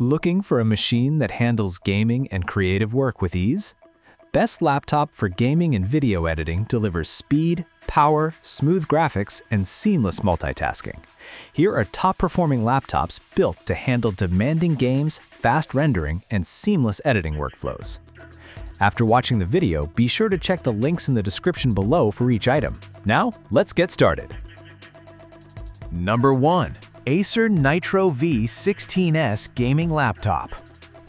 Looking for a machine that handles gaming and creative work with ease? Best Laptop for Gaming and Video Editing delivers speed, power, smooth graphics, and seamless multitasking. Here are top-performing laptops built to handle demanding games, fast rendering, and seamless editing workflows. After watching the video, be sure to check the links in the description below for each item. Now, let's get started. Number 1. Acer Nitro V16s Gaming Laptop.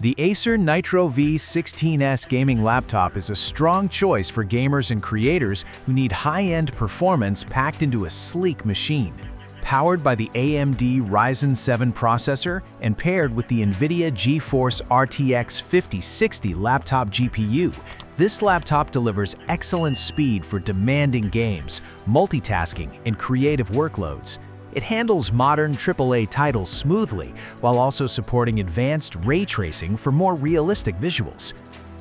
The Acer Nitro V16s gaming laptop is a strong choice for gamers and creators who need high-end performance packed into a sleek machine. Powered by the AMD Ryzen 7 processor and paired with the NVIDIA GeForce RTX 5060 laptop GPU, this laptop delivers excellent speed for demanding games, multitasking, and creative workloads. It handles modern AAA titles smoothly while also supporting advanced ray tracing for more realistic visuals.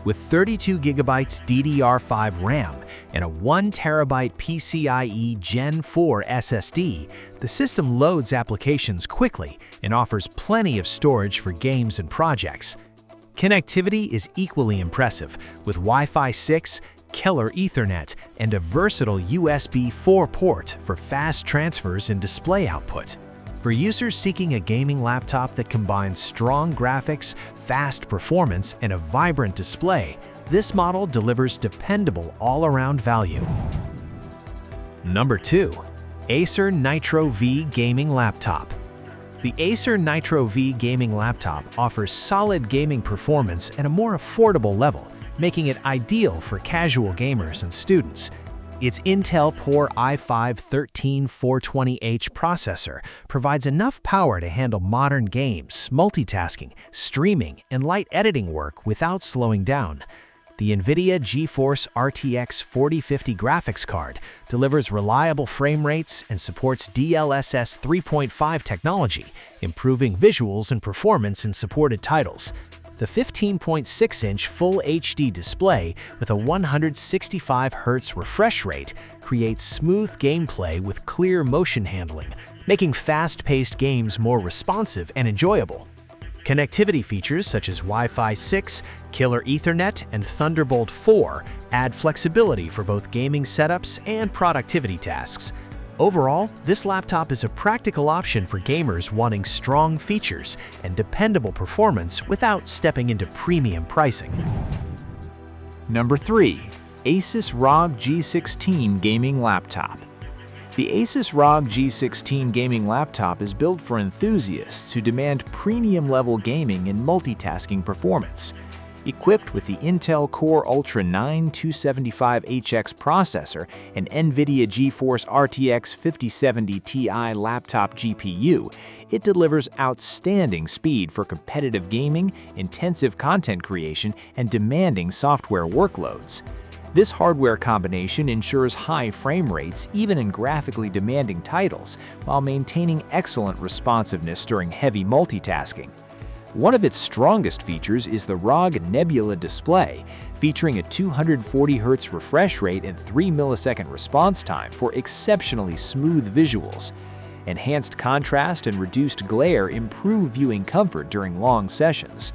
With 32GB DDR5 RAM and a 1TB PCIe Gen 4 SSD, the system loads applications quickly and offers plenty of storage for games and projects. Connectivity is equally impressive, with Wi-Fi 6, Killer Ethernet, and a versatile USB 4 port for fast transfers and display output. For users seeking a gaming laptop that combines strong graphics, fast performance, and a vibrant display, this model delivers dependable all-around value. Number 2. Acer Nitro V Gaming Laptop. The Acer Nitro V gaming laptop offers solid gaming performance at a more affordable level, making it ideal for casual gamers and students. Its Intel Core i5-13420H processor provides enough power to handle modern games, multitasking, streaming, and light editing work without slowing down. The NVIDIA GeForce RTX 4050 graphics card delivers reliable frame rates and supports DLSS 3.5 technology, improving visuals and performance in supported titles. The 15.6-inch Full HD display with a 165Hz refresh rate creates smooth gameplay with clear motion handling, making fast-paced games more responsive and enjoyable. Connectivity features such as Wi-Fi 6, Killer Ethernet, and Thunderbolt 4 add flexibility for both gaming setups and productivity tasks. Overall, this laptop is a practical option for gamers wanting strong features and dependable performance without stepping into premium pricing. Number 3. ASUS ROG G16 Gaming Laptop. The ASUS ROG G16 gaming laptop is built for enthusiasts who demand premium-level gaming and multitasking performance. Equipped with the Intel Core Ultra 9 275HX processor and NVIDIA GeForce RTX 5070 Ti laptop GPU, it delivers outstanding speed for competitive gaming, intensive content creation, and demanding software workloads. This hardware combination ensures high frame rates even in graphically demanding titles, while maintaining excellent responsiveness during heavy multitasking. One of its strongest features is the ROG Nebula display, featuring a 240Hz refresh rate and 3-millisecond response time for exceptionally smooth visuals. Enhanced contrast and reduced glare improve viewing comfort during long sessions.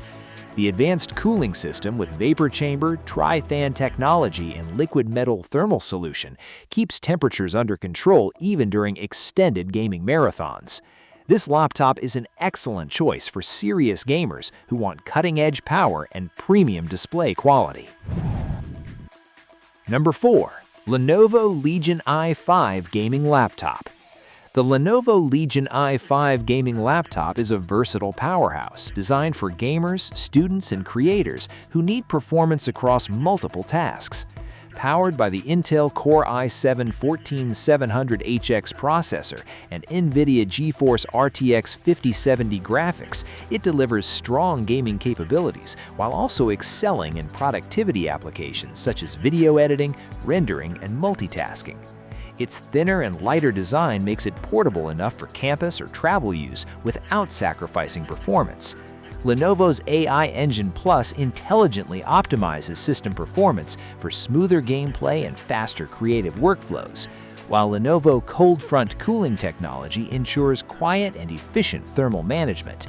The advanced cooling system with vapor chamber, tri-fan technology, and liquid metal thermal solution keeps temperatures under control even during extended gaming marathons. This laptop is an excellent choice for serious gamers who want cutting-edge power and premium display quality. Number 4. Lenovo Legion i5 Gaming Laptop. The Lenovo Legion i5 gaming laptop is a versatile powerhouse designed for gamers, students, and creators who need performance across multiple tasks. Powered by the Intel Core i7-14700HX processor and NVIDIA GeForce RTX 5070 graphics, it delivers strong gaming capabilities while also excelling in productivity applications such as video editing, rendering, and multitasking. Its thinner and lighter design makes it portable enough for campus or travel use without sacrificing performance. Lenovo's AI Engine Plus intelligently optimizes system performance for smoother gameplay and faster creative workflows, while Lenovo cold front cooling technology ensures quiet and efficient thermal management.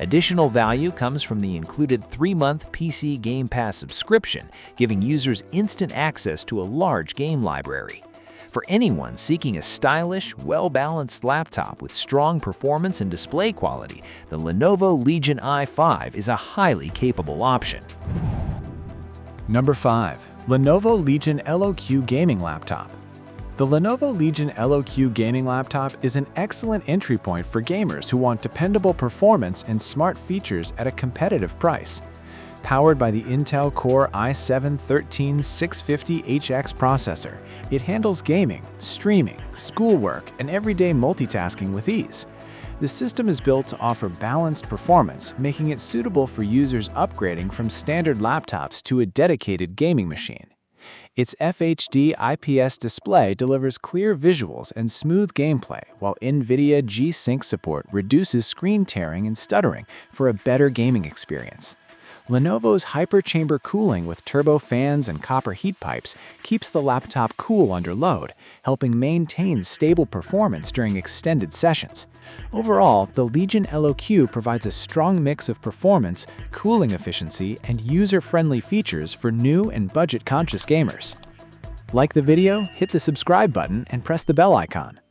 Additional value comes from the included 3-month PC Game Pass subscription, giving users instant access to a large game library. For anyone seeking a stylish, well-balanced laptop with strong performance and display quality, the Lenovo Legion i5 is a highly capable option. Number 5. Lenovo Legion LOQ Gaming Laptop. The Lenovo Legion LOQ gaming laptop is an excellent entry point for gamers who want dependable performance and smart features at a competitive price. Powered by the Intel Core i7-13650HX processor, it handles gaming, streaming, schoolwork, and everyday multitasking with ease. The system is built to offer balanced performance, making it suitable for users upgrading from standard laptops to a dedicated gaming machine. Its FHD IPS display delivers clear visuals and smooth gameplay, while NVIDIA G-Sync support reduces screen tearing and stuttering for a better gaming experience. Lenovo's hyper-chamber cooling with turbo fans and copper heat pipes keeps the laptop cool under load, helping maintain stable performance during extended sessions. Overall, the Legion LOQ provides a strong mix of performance, cooling efficiency, and user-friendly features for new and budget-conscious gamers. Like the video, hit the subscribe button, and press the bell icon.